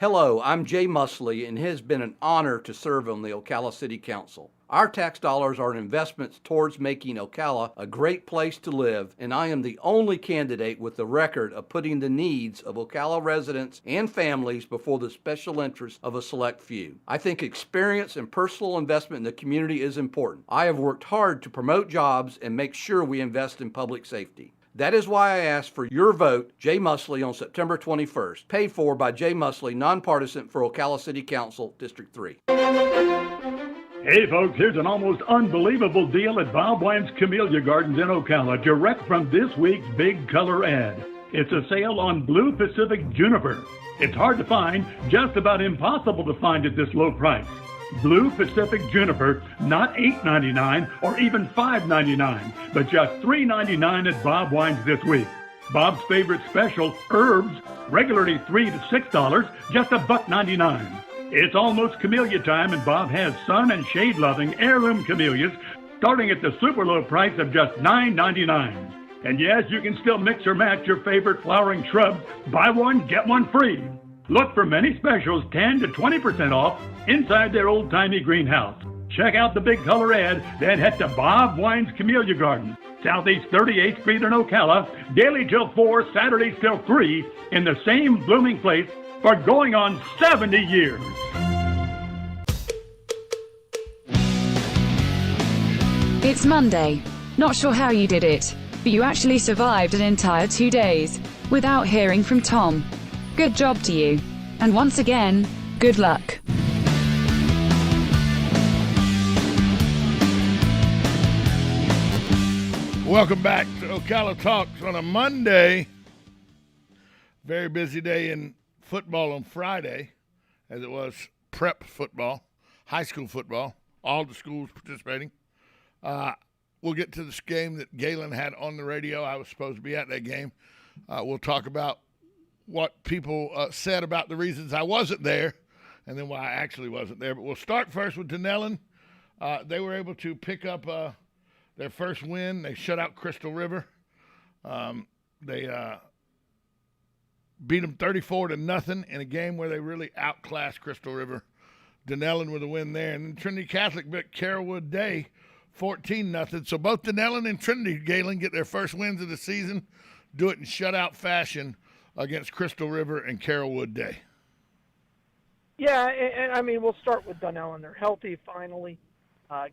Hello, I'm Jay Musley, and it has been an honor to serve on the Ocala City Council. Our tax dollars are investments towards making Ocala a great place to live, and I am the only candidate with the record of putting the needs of Ocala residents and families before the special interests of a select few. I think experience and personal investment in the community is important. I have worked hard to promote jobs and make sure we invest in public safety. That is why I asked for your vote, Jay Musley, on September 21st, paid for by Jay Musley, nonpartisan for Ocala City Council, District 3. Hey folks, here's an almost unbelievable deal at Bob Wine's Camellia Gardens in Ocala, direct from this week's big color ad. It's a sale on Blue Pacific Juniper. It's hard to find, just about impossible to find at this low price. Blue Pacific Juniper, not $8.99 or even $5.99, but just $3.99 at Bob Wine's this week. Bob's favorite special, herbs, regularly $3 to $6, just $1.99. It's almost camellia time, and Bob has sun and shade-loving heirloom camellias starting at the super low price of just $9.99. And yes, you can still mix or match your favorite flowering shrubs. Buy one, get one free. Look for many specials 10 to 20% off inside their old-timey greenhouse. Check out the big color ad, then head to Bob Wine's Camellia Garden, Southeast 38th Street in Ocala, daily till 4, Saturdays till 3, in the same blooming place for going on 70 years. It's Monday. Not sure how you did it, but you actually survived an entire 2 days without hearing from Tom. Good job to you. And once again, good luck. Welcome back to Ocala Talks on a Monday. Very busy day in football on Friday, as it was prep football, high school football, all the schools participating. We'll get to this game that Galen had on the radio. I was supposed to be at that game. We'll talk about what people said about the reasons I wasn't there and then why I actually wasn't there. But we'll start first with Dunellen. They were able to pick up their first win. They shut out Crystal River. They beat them 34-0 in a game where they really outclassed Crystal River. Dunellen with a win there. And then Trinity Catholic beat Carrollwood Day 14-0. So both Dunellen and Trinity, Galen, get their first wins of the season, do it in shutout fashion against Crystal River and Carrollwood Day. Yeah, and I mean, we'll start with Dunellen. They're healthy finally,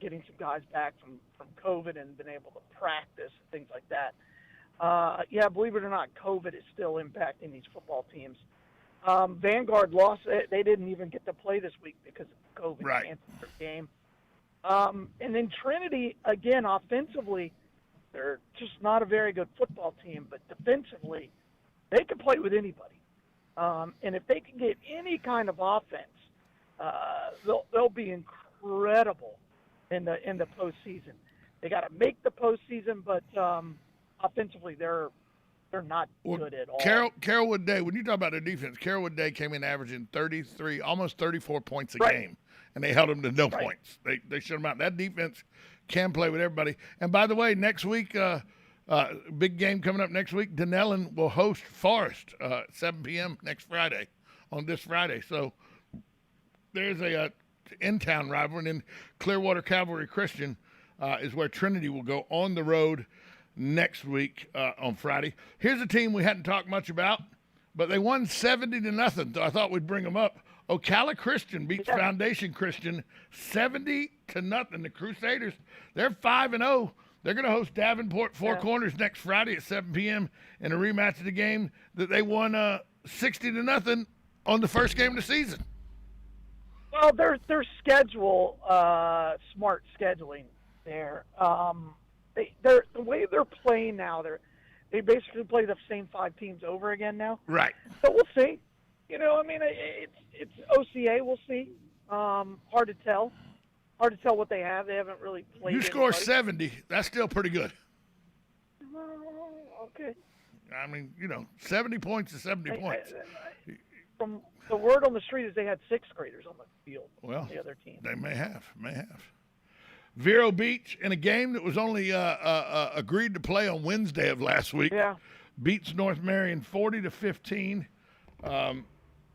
getting some guys back from COVID and been able to practice and things like that. Yeah, believe it or not, COVID is still impacting these football teams. Vanguard lost. They didn't even get to play this week because of COVID. Right. Canceled their game. And then Trinity, again, offensively, they're just not a very good football team, but defensively, they can play with anybody. And if they can get any kind of offense, they'll be incredible in the postseason. They got to make the postseason, but offensively, they're not good at all. Carrollwood Day, when you talk about their defense, Carrollwood Day came in averaging 33, almost 34 points a game, and they held them to no points. They shut them out. That defense can play with everybody. And by the way, next week, big game coming up next week, Dunellen will host Forest 7 p.m. next Friday, on this Friday. So there's a in-town rivalry. And then Clearwater Cavalry Christian is where Trinity will go on the road next week on Friday. Here's a team we hadn't talked much about, but they won 70-0, so I thought we'd bring them up. Ocala Christian beats Foundation Christian 70-0. The Crusaders, they're 5-0. They're going to host Davenport Four Corners next Friday at 7 p.m. in a rematch of the game that they won 60-0 on the first game of the season. Well, their schedule, smart scheduling there. The way they're playing now, they basically play the same 5 teams over again now. Right. So we'll see. You know, I mean, it's OCA. We'll see. Hard to tell. Hard to tell what they have. They haven't really played. You score 70. That's still pretty good. Okay. I mean, 70 points is 70 points. From the word on the street is they had 6th graders on the field. Well, the other team. They may have. Vero Beach, in a game that was only agreed to play on Wednesday of last week, beats North Marion 40-15.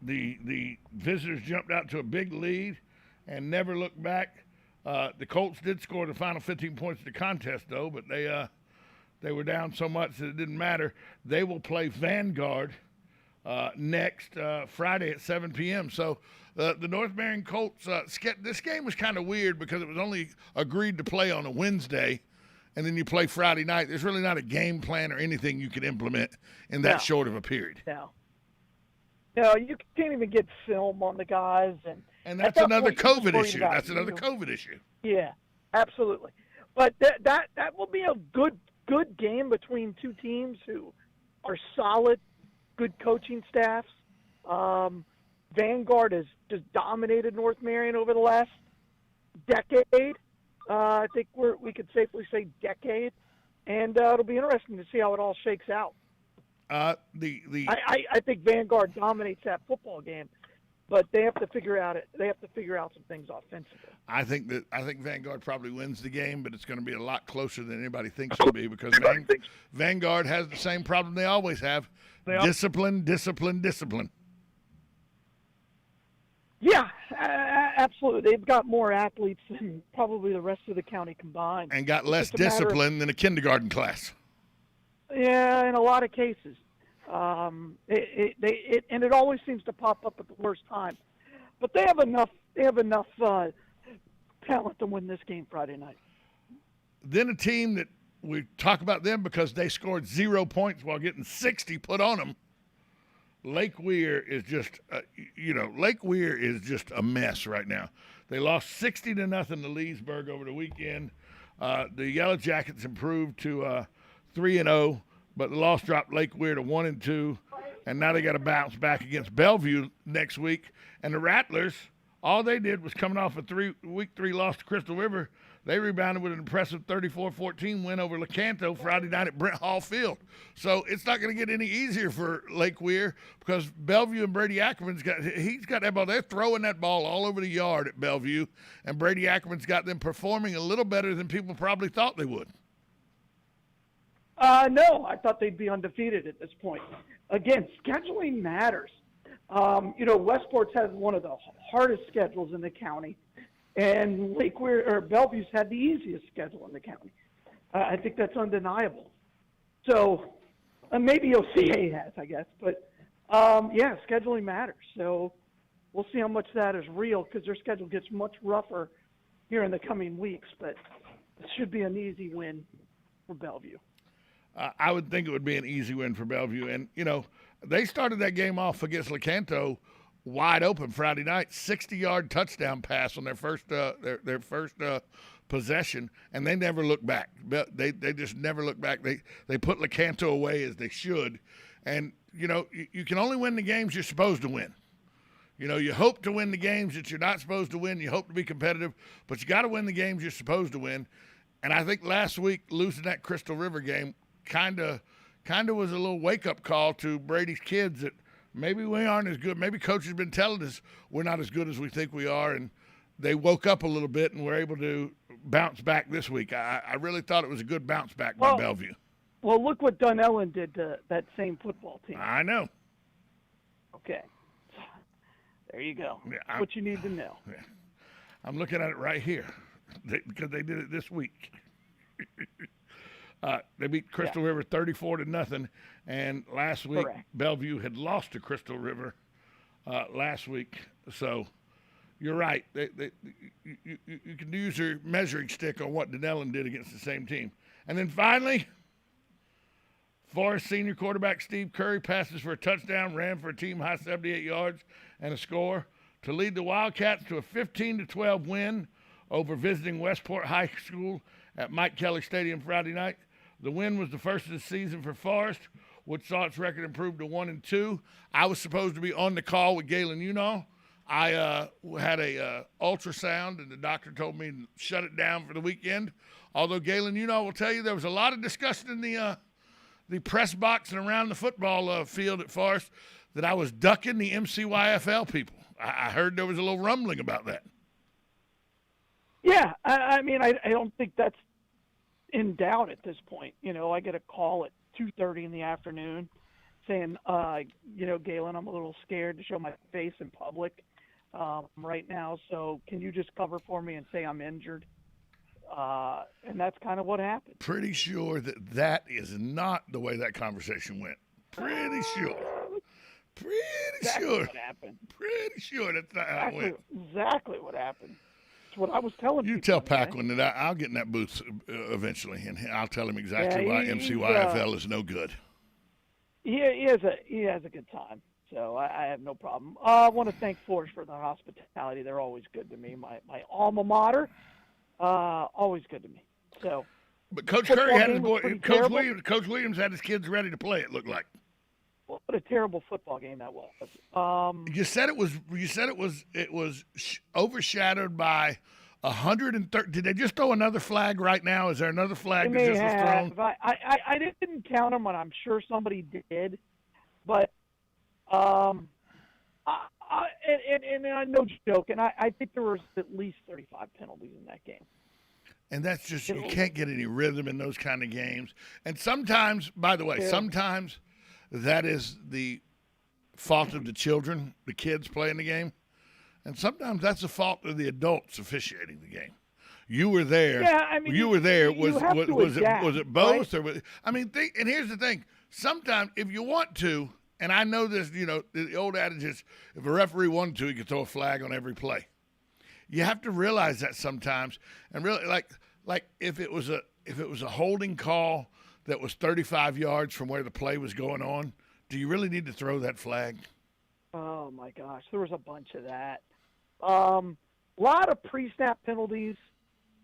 The visitors jumped out to a big lead and never looked back. The Colts did score the final 15 points of the contest, though, but they were down so much that it didn't matter. They will play Vanguard next Friday at 7 p.m. So the North Marion Colts, this game was kind of weird because it was only agreed to play on a Wednesday, and then you play Friday night. There's really not a game plan or anything you can implement in that short of a period. No, you can't even get film on the guys. And that's another COVID issue. That's another COVID issue. Yeah, absolutely. But that will be a good game between two teams who are solid, good coaching staffs. Vanguard has just dominated North Marion over the last decade. I think we could safely say decade, and it'll be interesting to see how it all shakes out. I think Vanguard dominates that football game, but they have to figure out some things offensively. I think Vanguard probably wins the game, but it's going to be a lot closer than anybody thinks it'll be because Vanguard has the same problem they always have: discipline. Yeah, absolutely. They've got more athletes than probably the rest of the county combined, and got less discipline than a kindergarten class. Yeah, in a lot of cases. It always seems to pop up at the worst time. But they have enough talent to win this game Friday night. Then a team that we talk about them because they scored 0 points while getting 60 put on them. Lake Weir is just a mess right now. They lost 60-0 to Leesburg over the weekend. The Yellow Jackets improved to 3-0. But the loss dropped Lake Weir to 1-2, and now they got to bounce back against Bellevue next week. And the Rattlers, all they did was coming off a week 3 loss to Crystal River. They rebounded with an impressive 34-14 win over Lecanto Friday night at Brent Hall Field. So it's not going to get any easier for Lake Weir because Bellevue and Brady Ackerman's got that ball. They're throwing that ball all over the yard at Bellevue, and Brady Ackerman's got them performing a little better than people probably thought they would. No, I thought they'd be undefeated at this point. Again, scheduling matters. Westport's has one of the hardest schedules in the county, and Bellevue's had the easiest schedule in the county. I think that's undeniable. So maybe OCA has, I guess, but scheduling matters. So we'll see how much that is real because their schedule gets much rougher here in the coming weeks, but it should be an easy win for Bellevue. I would think it would be an easy win for Bellevue. And, they started that game off against Lecanto wide open Friday night, 60-yard touchdown pass on their first possession, and they never looked back. They just never looked back. They put Lecanto away as they should. And, you can only win the games you're supposed to win. You hope to win the games that you're not supposed to win. You hope to be competitive, but you got to win the games you're supposed to win. And I think last week losing that Crystal River game kind of was a little wake-up call to Brady's kids that maybe we aren't as good. Maybe coach has been telling us we're not as good as we think we are, and they woke up a little bit and were able to bounce back this week. I really thought it was a good bounce back by Bellevue. Well, look what Dunellen did to that same football team. I know. Okay. There you go. Yeah, what you need to know. Yeah. I'm looking at it right here because they did it this week. They beat Crystal River 34-0, and last week Bellevue had lost to Crystal River last week. So you're right. You can use your measuring stick on what Dunellen did against the same team. And then finally, Forest senior quarterback Steve Curry passes for a touchdown, ran for a team-high 78 yards and a score to lead the Wildcats to a 15-12 win over visiting Westport High School at Mike Kelly Stadium Friday night. The win was the first of the season for Forest, which saw its record improve to 1-2. I was supposed to be on the call with Galen Unall. I had a ultrasound, and the doctor told me to shut it down for the weekend. Although Galen Unall will tell you there was a lot of discussion in the press box and around the football field at Forest that I was ducking the MCYFL people. I heard there was a little rumbling about that. Yeah, I don't think that's in doubt at this point. I get a call at 2:30 in the afternoon, saying, Galen, I'm a little scared to show my face in public right now, so can you just cover for me and say I'm injured? And that's kind of what happened. Pretty sure that is not the way that conversation went. Pretty sure. Exactly what happened. Pretty sure that's not how it went. Exactly what happened. It's what I was telling You people. tell Paquin that I'll get in that booth eventually, and I'll tell him exactly why MCYFL is no good. He has a good time, so I have no problem. I want to thank Forge for their hospitality. They're always good to me. My alma mater, always good to me. So, but Coach Curry had his boy. Coach Williams had his kids ready to play. It looked like. What a terrible football game that was. You said it was overshadowed by 130. Did they just throw another flag right now? Is there another flag that just was thrown? I didn't count them, and I'm sure somebody did. But and I'm no joke, and I think there was at least 35 penalties in that game. And that's just, you can't get any rhythm in those kind of games. And sometimes, by the way, sometimes that is the fault of the children, the kids playing the game. And sometimes that's the fault of the adults officiating the game. You were there. Yeah, I mean, you were there. Was adapt, it both? right? Or was, I mean, and here's the thing. Sometimes if you want to, and I know this, the old adage is if a referee wanted to, he could throw a flag on every play. You have to realize that sometimes, and really, like if it was a holding call that was 35 yards from where the play was going on, do you really need to throw that flag? Oh my gosh, there was a bunch of that. Lot of pre-snap penalties.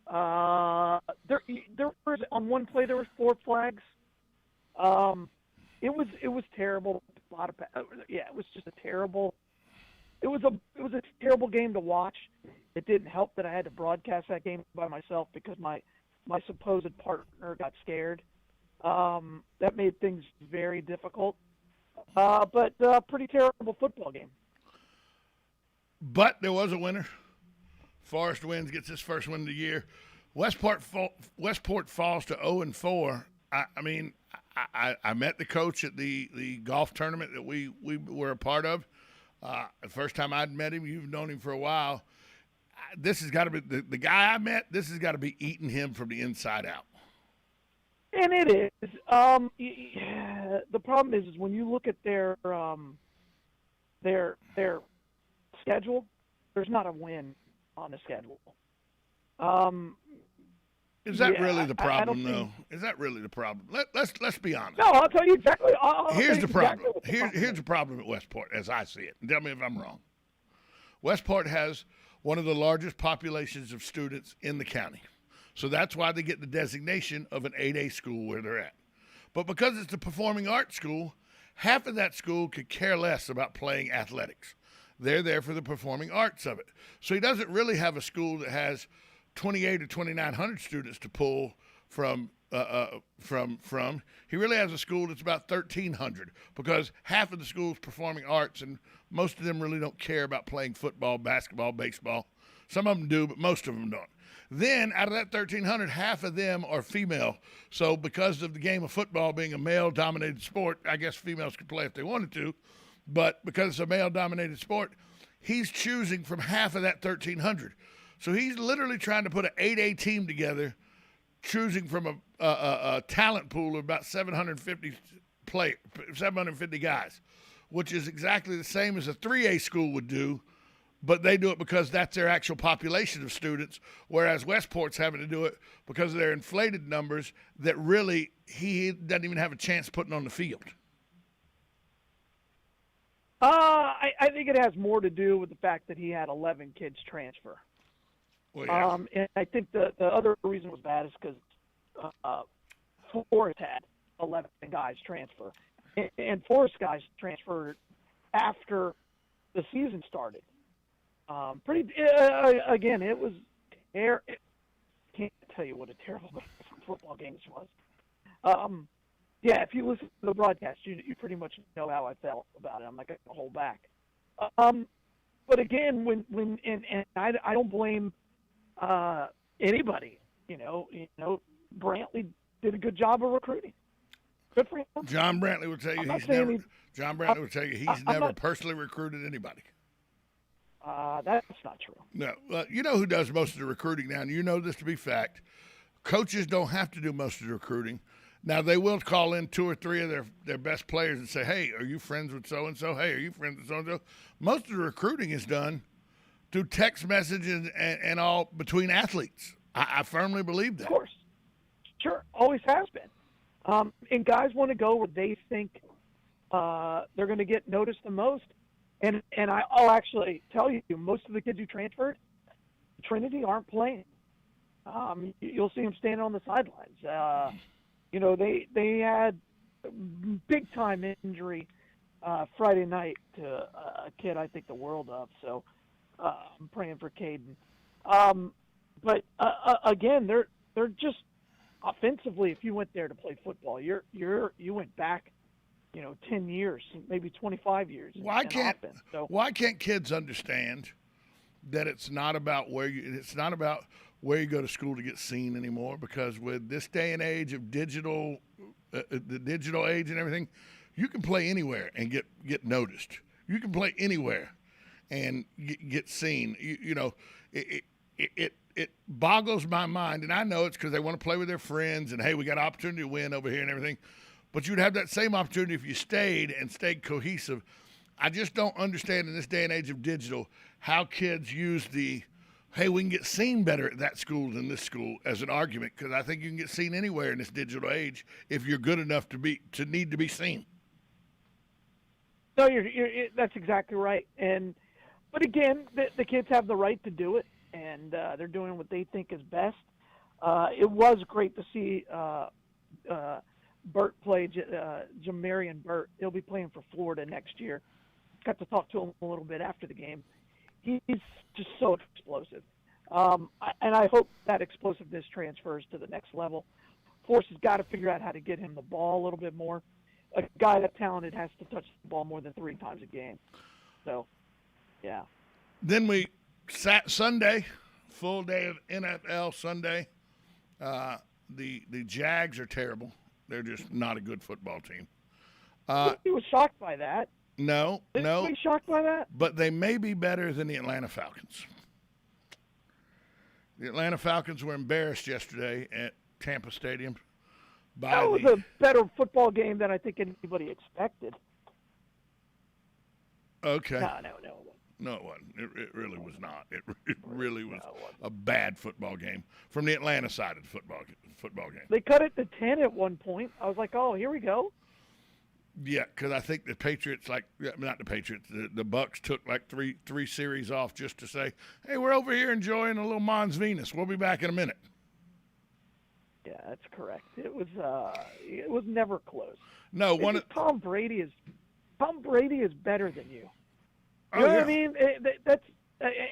There was on one play there was 4 flags. It was terrible. A lot of it was just a terrible. It was a terrible game to watch. It didn't help that I had to broadcast that game by myself because my supposed partner got scared. That made things very difficult. But pretty terrible football game. But there was a winner. Forest wins, gets his first win of the year. Westport falls to 0-4. I met the coach at the golf tournament that we were a part of. The first time I'd met him, you've known him for a while. This has got to be the guy I met. This has got to be eating him from the inside out. And it is. The problem is when you look at their schedule, there's not a win on the schedule. Is that really the problem, though? Is that really the problem? Let's be honest. No, I'll tell you exactly. Here's the problem. Here's the problem at Westport, as I see it. And tell me if I'm wrong. Westport has one of the largest populations of students in the county. So that's why they get the designation of an 8A school where they're at. But because it's a performing arts school, half of that school could care less about playing athletics. They're there for the performing arts of it. So he doesn't really have a school that has 2,800 or 2,900 students to pull from. He really has a school that's about 1,300 because half of the school's performing arts, and most of them really don't care about playing football, basketball, baseball. Some of them do, but most of them don't. Then out of that 1,300, half of them are female. So because of the game of football being a male-dominated sport, I guess females could play if they wanted to, but because it's a male-dominated sport, he's choosing from half of that 1,300. So he's literally trying to put an 8A team together, choosing from a talent pool of about 750 guys, which is exactly the same as a 3A school would do, but they do it because that's their actual population of students, whereas Westport's having to do it because of their inflated numbers that really he doesn't even have a chance putting on the field. I think it has more to do with the fact that he had 11 kids transfer. Well, yeah. And I think the other reason was bad is because Forrest had 11 guys transfer. And Forrest guys transferred after the season started. Again, it was can't tell you what a terrible football game this was. Yeah, if you listen to the broadcast, you pretty much know how I felt about it. I'm not going to hold back. But again, when I don't blame anybody. Brantley did a good job of recruiting. Good for him. John Brantley would tell you I'm not he's saying never. he- John Brantley would tell you he's I'm never not- personally recruited anybody. That's not true. No, you know who does most of the recruiting now, and you know this to be fact. Coaches don't have to do most of the recruiting. Now, they will call in 2 or 3 of their best players and say, hey, are you friends with so-and-so? Hey, are you friends with so-and-so? Most of the recruiting is done through text messages and all between athletes. I firmly believe that. Of course. Sure, always has been. And guys want to go where they think they're going to get noticed the most. And I'll actually tell you, most of the kids who transferred, Trinity aren't playing. You'll see them standing on the sidelines. They had big time injury Friday night to a kid I think the world of. So I'm praying for Caden. But again, they're just offensively. If you went there to play football, you went back, 10 years, maybe 25 years. Why in can't offense. So, why can't kids understand that it's not about where you go to school to get seen anymore? Because with this day and age of digital, the digital age and everything, you can play anywhere and get noticed. You can play anywhere and get seen. It boggles my mind, and I know it's because they want to play with their friends and, hey, we got an opportunity to win over here and everything. But you'd have that same opportunity if you stayed cohesive. I just don't understand in this day and age of digital how kids use hey, we can get seen better at that school than this school as an argument, because I think you can get seen anywhere in this digital age if you're good enough to need to be seen. No, that's exactly right. But again, the kids have the right to do it, and they're doing what they think is best. It was great to see Burt play, Jamarian Burt. He'll be playing for Florida next year. Got to talk to him a little bit after the game. He's just so explosive. And I hope that explosiveness transfers to the next level. Force has got to figure out how to get him the ball a little bit more. A guy that talented has to touch the ball more than 3 times a game. So, yeah. Then Sunday, full day of NFL Sunday. The Jags are terrible. They're just not a good football team. He was shocked by that. No. Was he shocked by that? But they may be better than the Atlanta Falcons. The Atlanta Falcons were embarrassed yesterday at Tampa Stadium. That was a better football game than I think anybody expected. Okay. No. No, it wasn't. It really was not. It really was a bad football game from the Atlanta side of the football game. They cut it to 10 at one point. I was like, oh, here we go. Yeah, because I think the Patriots, not the Patriots, the Bucks took like three series off just to say, hey, we're over here enjoying a little Mons Venus. We'll be back in a minute. Yeah, that's correct. It was never close. No, Tom Brady is better than you. Oh, You know yeah. what I mean? That's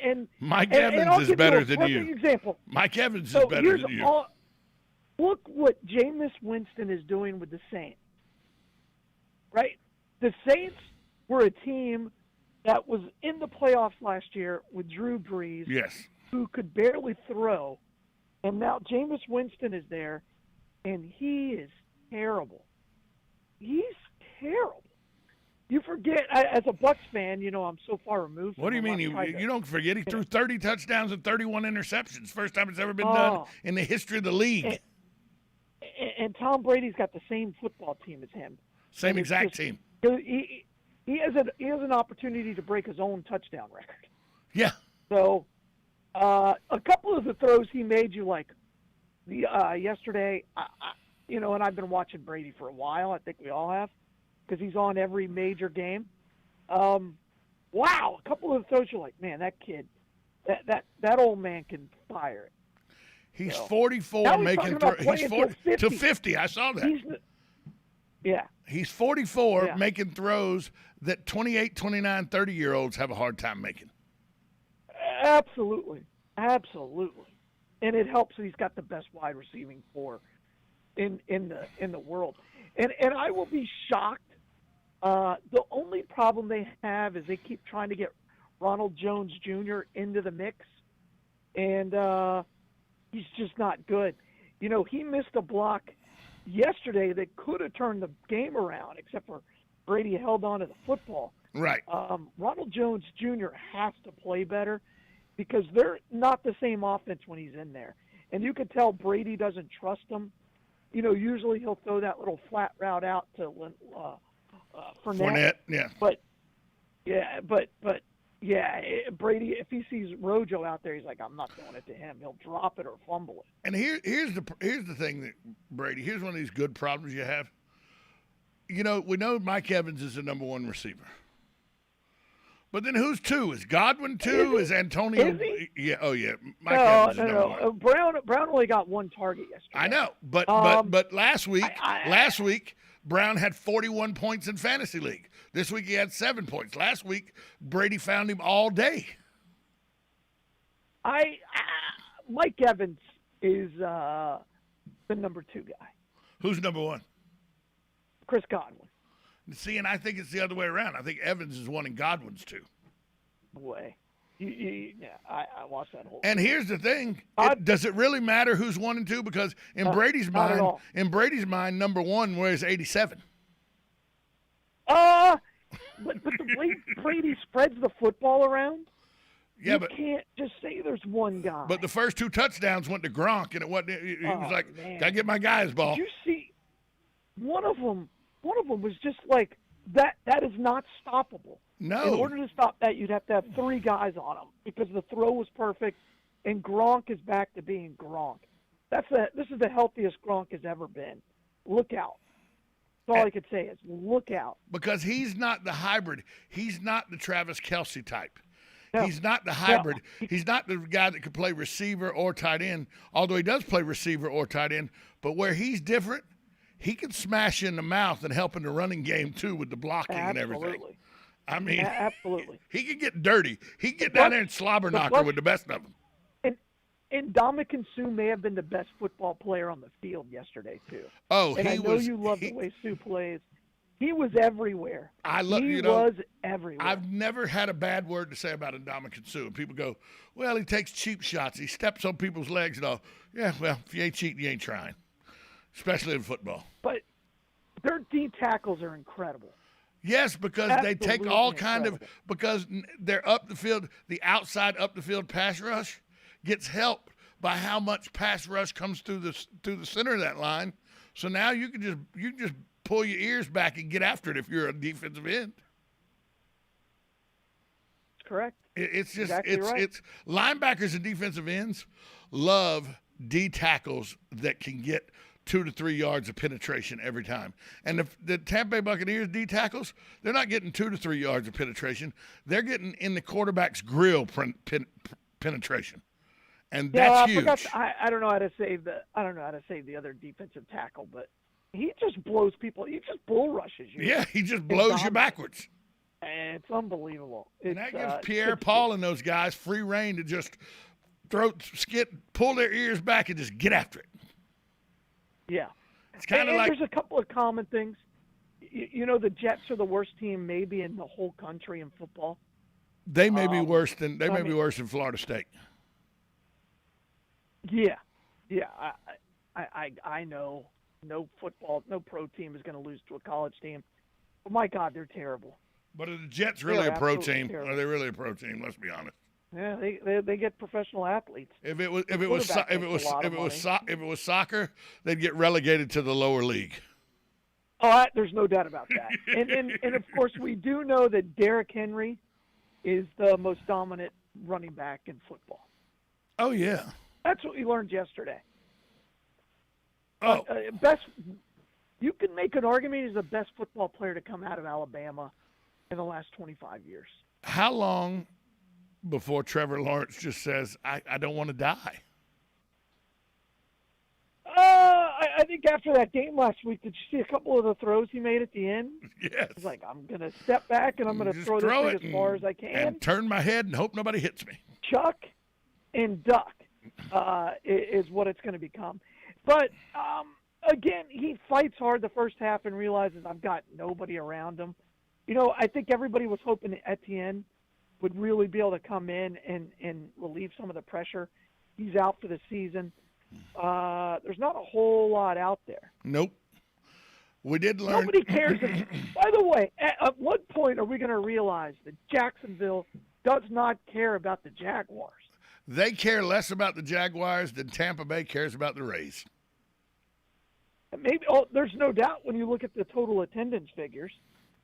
and Mike and Evans I'll is give better you a than perfect you. Example. Mike Evans So is better here's than you. Look what Jameis Winston is doing with the Saints. Right? The Saints were a team that was in the playoffs last year with Drew Brees, Yes. who could barely throw, and now Jameis Winston is there, and he is terrible. He's terrible. You forget, as a Bucs fan, I'm so far removed from What do you him. mean? I've tried to- You don't forget he threw 30 touchdowns and 31 interceptions. First time it's ever been done in the history of the league. And Tom Brady's got the same football team as him. Same And it's exact just- team. He has an opportunity to break his own touchdown record. Yeah. So, a couple of the throws he made, yesterday, and I've been watching Brady for a while. I think we all have, because he's on every major game. Wow, a couple of the throws you're like, man, that kid, that old man can fire it. He's So, 44 now he's making talking about throws. He's playing 40 till to 50. 50. I saw that. He's 44 Yeah. making throws that 28, 29, 30-year-olds have a hard time making. Absolutely. And it helps that he's got the best wide receiving core in the world. And I will be shocked. The only problem they have is they keep trying to get Ronald Jones Jr. into the mix, and he's just not good. He missed a block yesterday that could have turned the game around, except for Brady held on to the football. Right. Ronald Jones Jr. has to play better because they're not the same offense when he's in there. And you can tell Brady doesn't trust him. You know, usually he'll throw that little flat route out to Fournette. Yeah. But Brady, if he sees Rojo out there, he's like, I'm not throwing it to him. He'll drop it or fumble it. And here's the thing that Brady. Here's one of these good problems you have. You know, we know Mike Evans is the number one receiver. But then who's two? Is Godwin two? Is Antonio? Is he? Yeah. Oh yeah. Mike Evans is number one. Brown only got one target yesterday. I know, but last week, Brown had 41 points in fantasy league. This week he had 7 points. Last week Brady found him all day. Mike Evans is the number 2 guy. Who's number 1? Chris Godwin. See, and I think it's the other way around. I think Evans is 1 and Godwin's 2. Way. I watched that whole. And here's the thing: does it really matter who's 1 and 2? Because in Brady's mind, number 1 wears 87. But the way Brady spreads the football around, you can't just say there's one guy. But the first 2 touchdowns went to Gronk, and it was like, gotta get my guy's ball. Did you see one of them? One of them was just like that. That is not stoppable. No. In order to stop that, you'd have to have 3 guys on him because the throw was perfect, and Gronk is back to being Gronk. This is the healthiest Gronk has ever been. Look out. That's all I could say is look out. Because he's not the hybrid. He's not the Travis Kelce type. No. He's not the hybrid. He's not the guy that could play receiver or tight end, although he does play receiver or tight end. But where he's different, he can smash you in the mouth and help in the running game, too, with the blocking and everything. I mean, absolutely. He can get dirty. He can get down there and slobber knocker with the best of them. And Ndamukong Suh may have been the best football player on the field yesterday, too. Oh, and I know you love the way Suh plays. He was everywhere. He was everywhere. I've never had a bad word to say about Ndamukong Suh. And people go, well, he takes cheap shots. He steps on people's legs and all. Yeah, well, if you ain't cheating, you ain't trying, especially in football. But their D tackles are incredible. Yes, because they take all kind of – because they're up the field, the outside up the field pass rush gets helped by how much pass rush comes through the center of that line. So now you can just pull your ears back and get after it if you're a defensive end. Correct. It's just exactly right. It's linebackers and defensive ends love D tackles that can get 2 to 3 yards of penetration every time. And the Tampa Bay Buccaneers D tackles, they're not getting 2 to 3 yards of penetration. They're getting in the quarterback's grill penetration. And that's huge. I don't know how to save the other defensive tackle, but he just blows people. He just bull rushes you. Yeah, he just blows you backwards. And it's unbelievable. And that gives Pierre Paul and those guys free reign to just pull their ears back and just get after it. Yeah. It's kind of like there's a couple of common things. You know, the Jets are the worst team maybe in the whole country in football. They may be worse than Florida State. Yeah. I know no pro team is going to lose to a college team. But my God, they're terrible. But are the Jets really a pro team? Terrible. Are they really a pro team? Let's be honest. Yeah, they get professional athletes. If it was soccer, they'd get relegated to the lower league. Oh, there's no doubt about that. and of course we do know that Derrick Henry is the most dominant running back in football. Oh yeah, that's what we learned yesterday. Oh, you can make an argument he's the best football player to come out of Alabama in the last 25 years. How long before Trevor Lawrence just says, I don't want to die? I think after that game last week, did you see a couple of the throws he made at the end? Yes. He's like, I'm going to step back and I'm going to throw this thing as far as I can. And turn my head and hope nobody hits me. Chuck and duck is what it's going to become. But, again, he fights hard the first half and realizes I've got nobody around him. You know, I think everybody was hoping that Etienne would really be able to come in and relieve some of the pressure. He's out for the season. There's not a whole lot out there. Nope. We did learn. Nobody cares. By the way, at what point are we going to realize that Jacksonville does not care about the Jaguars? They care less about the Jaguars than Tampa Bay cares about the Rays. Maybe. There's no doubt when you look at the total attendance figures.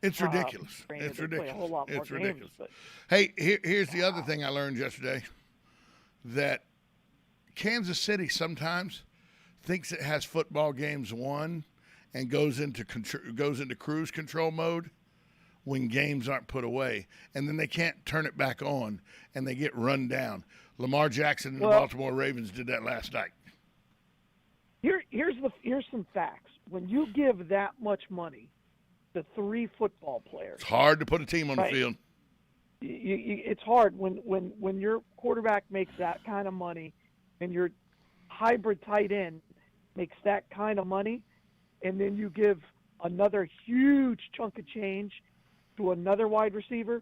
It's ridiculous. Granted, It's they play a whole lot ridiculous. more It's games, ridiculous. but Hey, here's the other thing I learned yesterday, that Kansas City sometimes thinks it has football games won and goes into cruise control mode when games aren't put away, and then they can't turn it back on, and they get run down. Lamar Jackson and the Baltimore Ravens did that last night. Here's some facts. When you give that much money to 3 football players, It's hard to put a team on right, the field. it's hard when your quarterback makes that kind of money and your hybrid tight end makes that kind of money, and then you give another huge chunk of change to another wide receiver,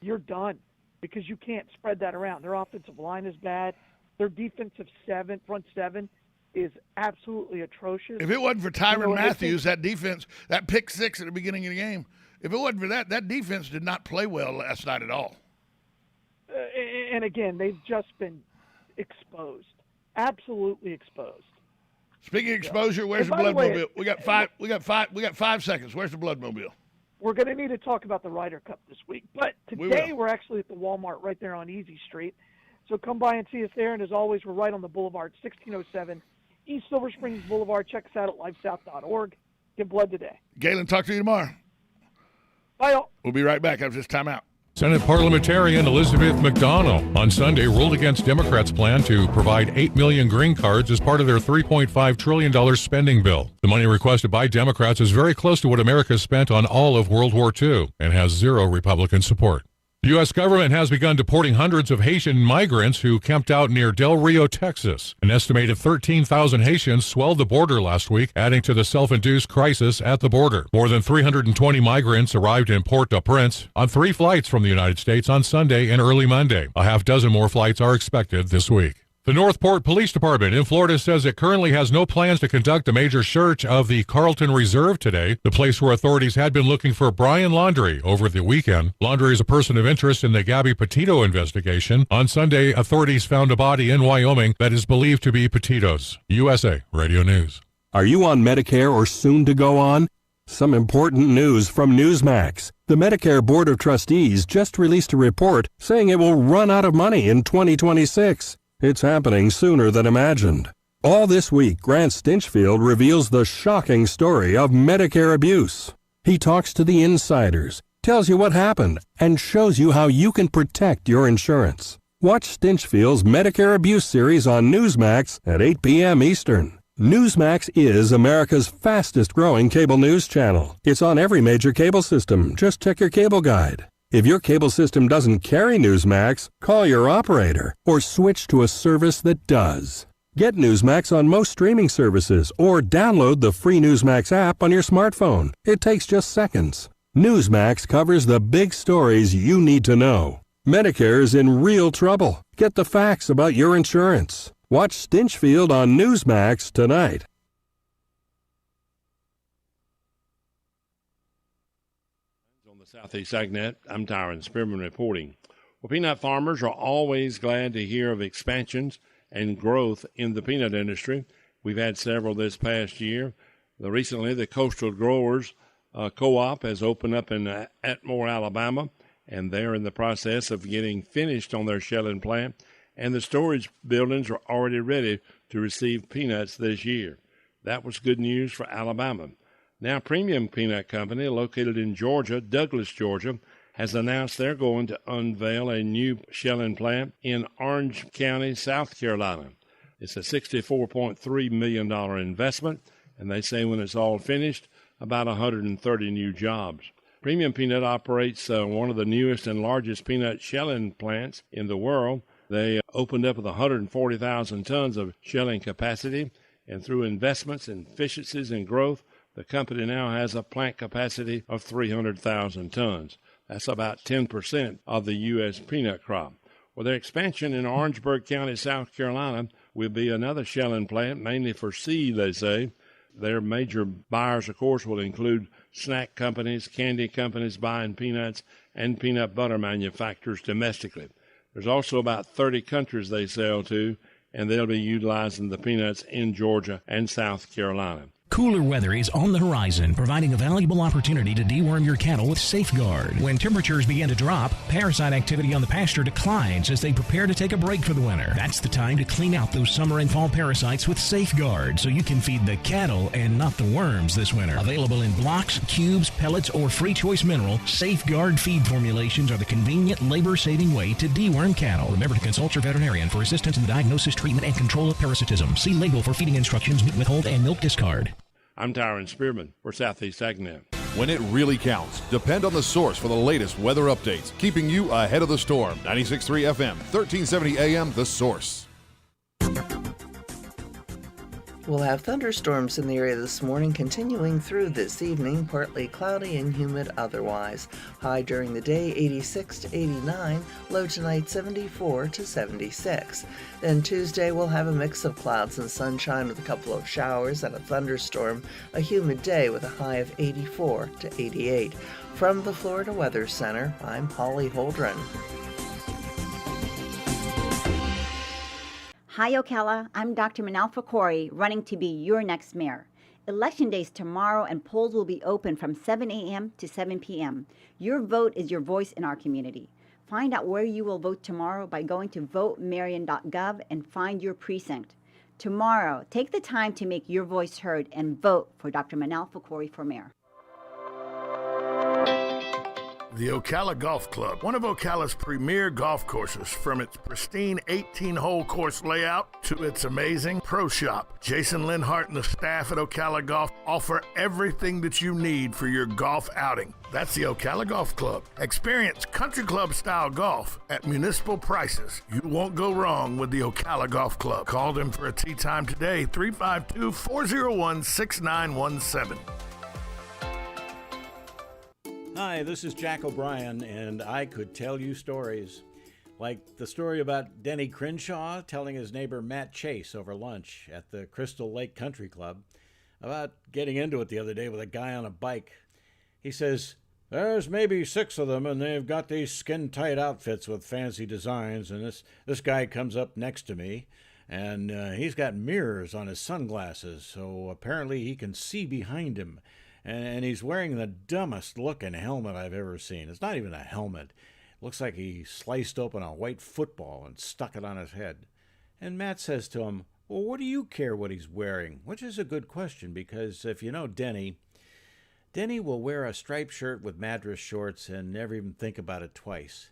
you're done, because you can't spread that around. Their offensive line is bad. Their defensive front seven is absolutely atrocious. If it wasn't for Tyrann Matthews, that defense, that pick 6 at the beginning of the game, if it wasn't for that defense did not play well last night at all. And again, they've just been exposed, absolutely exposed. Speaking of exposure, where's the Bloodmobile? We got 5 seconds. Where's the Bloodmobile? We're going to need to talk about the Ryder Cup this week, but today we're actually at the Walmart right there on Easy Street. So come by and see us there. And as always, we're right on the boulevard, 1607 East Silver Springs Boulevard. Check us out at livesouth.org. Give blood today. Galen, talk to you tomorrow. Bye, all. We'll be right back after this timeout. Senate parliamentarian Elizabeth McDonnell on Sunday ruled against Democrats' plan to provide 8 million green cards as part of their $3.5 trillion spending bill. The money requested by Democrats is very close to what America spent on all of World War II and has zero Republican support. The U.S. government has begun deporting hundreds of Haitian migrants who camped out near Del Rio, Texas. An estimated 13,000 Haitians swelled the border last week, adding to the self-induced crisis at the border. More than 320 migrants arrived in Port-au-Prince on 3 flights from the United States on Sunday and early Monday. A half dozen more flights are expected this week. The Northport Police Department in Florida says it currently has no plans to conduct a major search of the Carlton Reserve today, the place where authorities had been looking for Brian Laundrie over the weekend. Laundrie is a person of interest in the Gabby Petito investigation. On Sunday, authorities found a body in Wyoming that is believed to be Petito's. USA Radio News. Are you on Medicare or soon to go on? Some important news from Newsmax. The Medicare Board of Trustees just released a report saying it will run out of money in 2026. It's happening sooner than imagined. All this week, Grant Stinchfield reveals the shocking story of Medicare abuse. He talks to the insiders, tells you what happened, and shows you how you can protect your insurance. Watch Stinchfield's Medicare Abuse series on Newsmax at 8 p.m. Eastern. Newsmax is America's fastest-growing cable news channel. It's on every major cable system. Just check your cable guide. If your cable system doesn't carry Newsmax, call your operator or switch to a service that does. Get Newsmax on most streaming services or download the free Newsmax app on your smartphone. It takes just seconds. Newsmax covers the big stories you need to know. Medicare is in real trouble. Get the facts about your insurance. Watch Stinchfield on Newsmax tonight. Southeast AgNet, I'm Tyron Spearman reporting. Well, peanut farmers are always glad to hear of expansions and growth in the peanut industry. We've had several this past year. Recently, the Coastal Growers Co-op has opened up in Atmore, Alabama, and they're in the process of getting finished on their shelling plant, and the storage buildings are already ready to receive peanuts this year. That was good news for Alabama. Now, Premium Peanut Company, located in Georgia, Douglas, Georgia, has announced they're going to unveil a new shelling plant in Orange County, South Carolina. It's a $64.3 million investment, and they say when it's all finished, about 130 new jobs. Premium Peanut operates one of the newest and largest peanut shelling plants in the world. They opened up with 140,000 tons of shelling capacity, and through investments in efficiencies and growth, the company now has a plant capacity of 300,000 tons. That's about 10% of the U.S. peanut crop. Well, their expansion in Orangeburg County, South Carolina, will be another shelling plant, mainly for seed, they say. Their major buyers, of course, will include snack companies, candy companies buying peanuts, and peanut butter manufacturers domestically. There's also about 30 countries they sell to, and they'll be utilizing the peanuts in Georgia and South Carolina. Cooler weather is on the horizon, providing a valuable opportunity to deworm your cattle with Safeguard. When temperatures begin to drop, parasite activity on the pasture declines as they prepare to take a break for the winter. That's the time to clean out those summer and fall parasites with Safeguard so you can feed the cattle and not the worms this winter. Available in blocks, cubes, pellets, or free choice mineral, Safeguard feed formulations are the convenient, labor-saving way to deworm cattle. Remember to consult your veterinarian for assistance in the diagnosis, treatment, and control of parasitism. See label for feeding instructions, meat withhold, and milk discard. I'm Tyron Spearman for Southeast AgNet. When it really counts, depend on the source for the latest weather updates, keeping you ahead of the storm. 96.3 FM, 1370 AM, The Source. We'll have thunderstorms in the area this morning, continuing through this evening, partly cloudy and humid otherwise. High during the day 86 to 89, low tonight 74 to 76. Then Tuesday we'll have a mix of clouds and sunshine with a couple of showers and a thunderstorm, a humid day with a high of 84 to 88. From the Florida Weather Center, I'm Holly Holdren. Hi Ocala, I'm Dr. Manal Fakori, running to be your next mayor. Election day is tomorrow and polls will be open from 7 a.m. to 7 p.m. Your vote is your voice in our community. Find out where you will vote tomorrow by going to votemarion.gov and find your precinct. Tomorrow, take the time to make your voice heard and vote for Dr. Manal Fakori for mayor. The Ocala Golf Club, one of Ocala's premier golf courses, from its pristine 18-hole course layout to its amazing pro shop. Jason Linhart and the staff at Ocala Golf offer everything that you need for your golf outing. That's the Ocala Golf Club. Experience country club style golf at municipal prices. You won't go wrong with the Ocala Golf Club. Call them for a tee time today, 352-401-6917. Hi, this is Jack O'Brien, and I could tell you stories. Like the story about Denny Crenshaw telling his neighbor Matt Chase over lunch at the Crystal Lake Country Club about getting into it the other day with a guy on a bike. He says, "There's maybe 6 of them, and they've got these skin-tight outfits with fancy designs, and this guy comes up next to me, and he's got mirrors on his sunglasses, so apparently he can see behind him. And he's wearing the dumbest looking helmet I've ever seen. It's not even a helmet. It looks like he sliced open a white football and stuck it on his head." And Matt says to him, "Well, what do you care what he's wearing?" Which is a good question, because if you know Denny will wear a striped shirt with Madras shorts and never even think about it twice.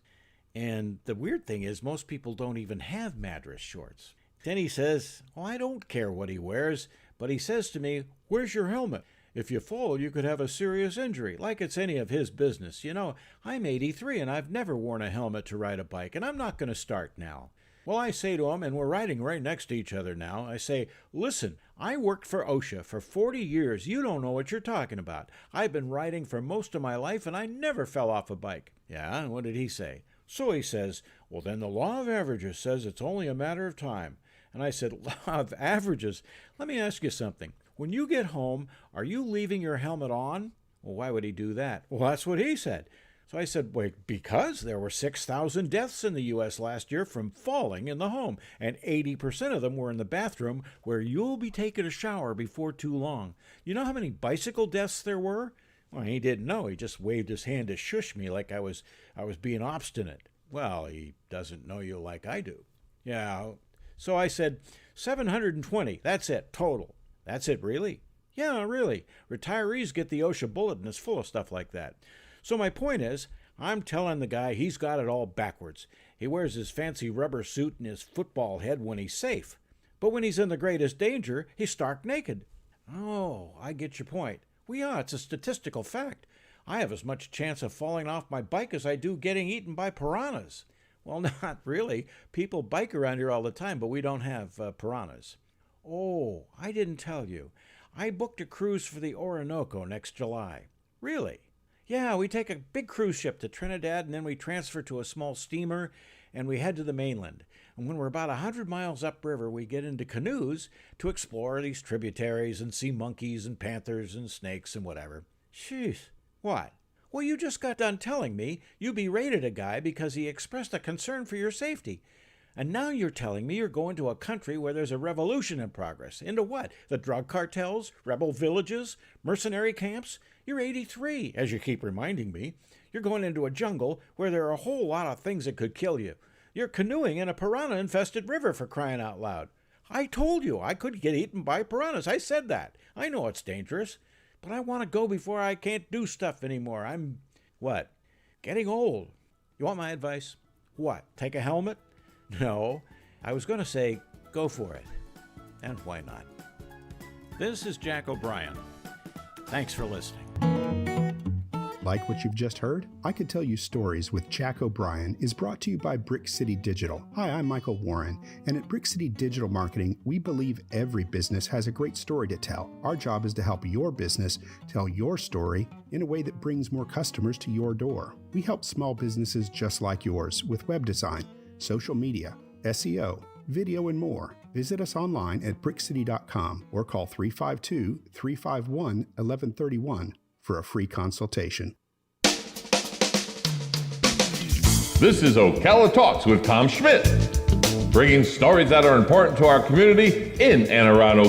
And the weird thing is, most people don't even have Madras shorts. Denny says, "Well, I don't care what he wears, but he says to me, 'Where's your helmet? If you fall, you could have a serious injury,' like it's any of his business. You know, I'm 83 and I've never worn a helmet to ride a bike, and I'm not going to start now." Well, I say to him, and we're riding right next to each other now, I say, "Listen, I worked for OSHA for 40 years. You don't know what you're talking about. I've been riding for most of my life, and I never fell off a bike." Yeah, and what did he say? So he says, "Well, then the law of averages says it's only a matter of time." And I said, "Law of averages? Let me ask you something. When you get home, are you leaving your helmet on?" Well, why would he do that? Well, that's what he said. So I said, "Wait, because there were 6,000 deaths in the U.S. last year from falling in the home, and 80% of them were in the bathroom where you'll be taking a shower before too long. You know how many bicycle deaths there were?" Well, he didn't know. He just waved his hand to shush me like I was being obstinate. Well, he doesn't know you like I do. Yeah. So I said, 720, that's it, total. "That's it, really?" "Yeah, really. Retirees get the OSHA bulletin. It's full of stuff like that." So my point is, I'm telling the guy he's got it all backwards. He wears his fancy rubber suit and his football head when he's safe. But when he's in the greatest danger, he's stark naked. Oh, I get your point. Well, yeah, it's a statistical fact. I have as much chance of falling off my bike as I do getting eaten by piranhas. Well, not really. People bike around here all the time, but we don't have piranhas. Oh, I didn't tell you. I booked a cruise for the Orinoco next July. Really? Yeah, we take a big cruise ship to Trinidad, and then we transfer to a small steamer, and we head to the mainland. And when we're about 100 miles upriver, we get into canoes to explore these tributaries and see monkeys and panthers and snakes and whatever. Jeez, what? Well, you just got done telling me you berated a guy because he expressed a concern for your safety. And now you're telling me you're going to a country where there's a revolution in progress. Into what? The drug cartels? Rebel villages? Mercenary camps? You're 83, as you keep reminding me. You're going into a jungle where there are a whole lot of things that could kill you. You're canoeing in a piranha-infested river, for crying out loud. I told you I could get eaten by piranhas. I said that. I know it's dangerous. But I want to go before I can't do stuff anymore. I'm, what? Getting old. You want my advice? What? Take a helmet? No. I was going to say, go for it. And why not? This is Jack O'Brien. Thanks for listening. Like what you've just heard? I Could Tell You Stories with Jack O'Brien is brought to you by Brick City Digital. Hi, I'm Michael Warren, and at Brick City Digital Marketing, we believe every business has a great story to tell. Our job is to help your business tell your story in a way that brings more customers to your door. We help small businesses just like yours with web design, social media, SEO, video, and more. Visit us online at brickcity.com or call 352-351-1131 for a free consultation. This is Ocala Talks with Tom Schmidt, bringing stories that are important to our community in and around Ocala.